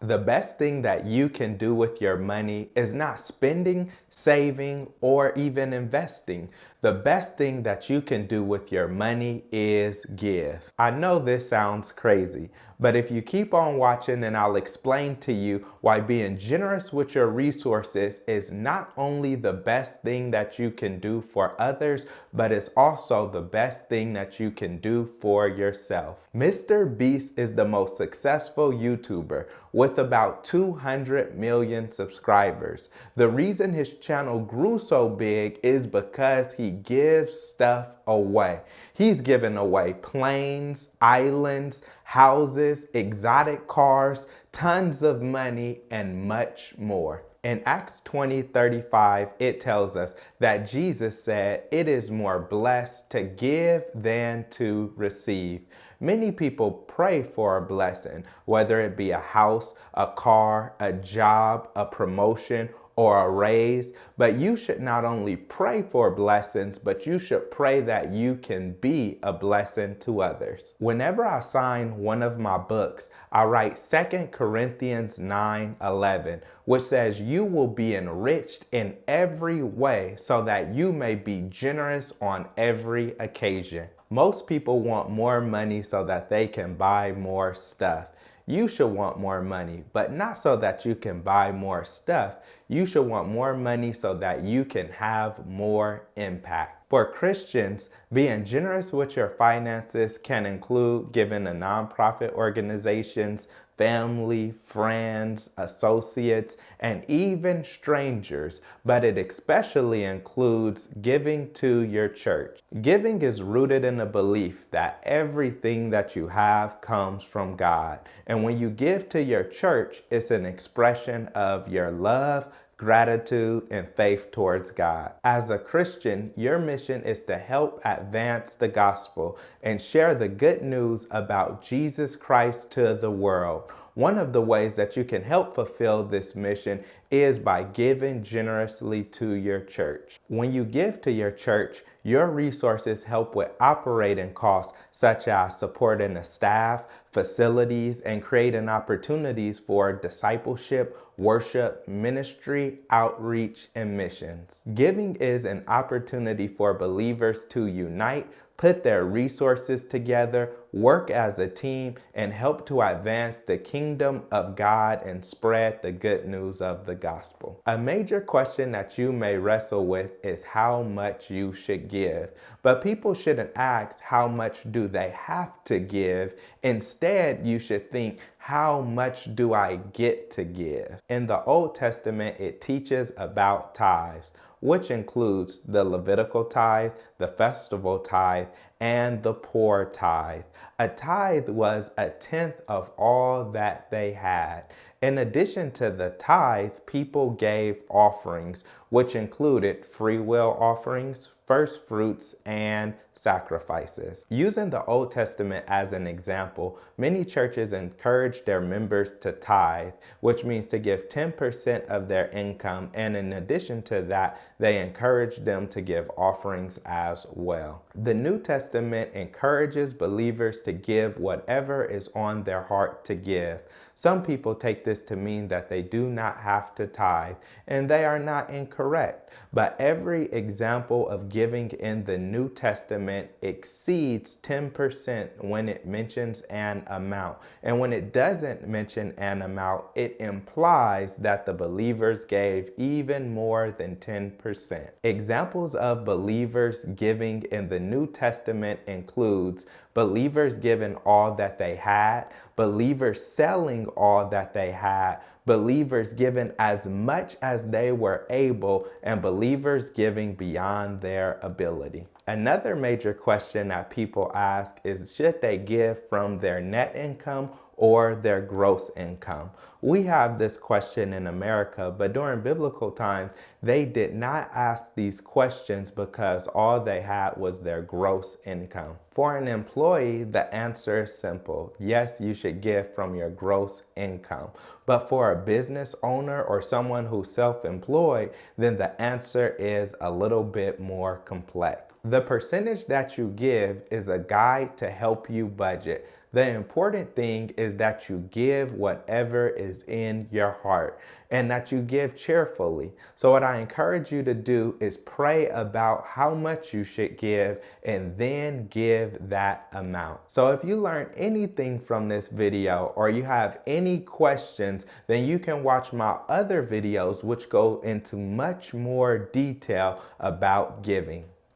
The best thing that you can do with your money is not spending, saving, or even investing. The best thing that you can do with your money is give. I know this sounds crazy, but if you keep on watching, then I'll explain to you why being generous with your resources is not only the best thing that you can do for others, but it's also the best thing that you can do for yourself. Mr. Beast is the most successful YouTuber with about 200 million subscribers. The reason his channel grew so big is because he gives stuff away. He's given away planes, islands, houses, exotic cars, tons of money, and much more. In Acts 20:35, it tells us that Jesus said, "It is more blessed to give than to receive." Many people pray for a blessing, whether it be a house, a car, a job, a promotion, or a raise, but you should not only pray for blessings, but you should pray that you can be a blessing to others. Whenever I sign one of my books, I write 2 Corinthians 9:11, which says, "You will be enriched in every way so that you may be generous on every occasion." Most people want more money so that they can buy more stuff. You should want more money, but not so that you can buy more stuff. You should want more money so that you can have more impact. For Christians, being generous with your finances can include giving to nonprofit organizations, family, friends, associates, and even strangers, but it especially includes giving to your church. Giving is rooted in the belief that everything that you have comes from God. And when you give to your church, it's an expression of your love, gratitude, and faith towards God. As a Christian, your mission is to help advance the gospel and share the good news about Jesus Christ to the world. One of the ways that you can help fulfill this mission is by giving generously to your church. When you give to your church, your resources help with operating costs such as supporting the staff, facilities, and creating opportunities for discipleship, worship, ministry, outreach, and missions. Giving is an opportunity for believers to unite, put their resources together, work as a team, and help to advance the kingdom of God and spread the good news of the gospel. A major question that you may wrestle with is how much you should give. But people shouldn't ask how much do they have to give. Instead, you should think, how much do I get to give? In the Old Testament, it teaches about tithes, which includes the Levitical tithe, the festival tithe, and the poor tithe. A tithe was a tenth of all that they had. In addition to the tithe, people gave offerings, which included free will offerings, first fruits, and sacrifices. Using the Old Testament as an example, many churches encourage their members to tithe, which means to give 10% of their income, and in addition to that, they encourage them to give offerings as well. The New Testament encourages believers to give whatever is on their heart to give. Some people take this to mean that they do not have to tithe, and they are not incorrect. But every example of giving in the New Testament exceeds 10% when it mentions an amount. And when it doesn't mention an amount, it implies that the believers gave even more than 10%. Examples of believers giving in the New Testament includes believers giving all that they had, believers selling all that they had, believers giving as much as they were able, and believers giving beyond their ability. Another major question that people ask is, should they give from their net income or their gross income? We have this question in America, but during biblical times, they did not ask these questions because all they had was their gross income. For an employee, the answer is simple. Yes, you should give from your gross income. But for a business owner or someone who's self-employed, then the answer is a little bit more complex. The percentage that you give is a guide to help you budget. The important thing is that you give whatever is in your heart and that you give cheerfully. So what I encourage you to do is pray about how much you should give and then give that amount. So if you learned anything from this video or you have any questions, then you can watch my other videos which go into much more detail about giving.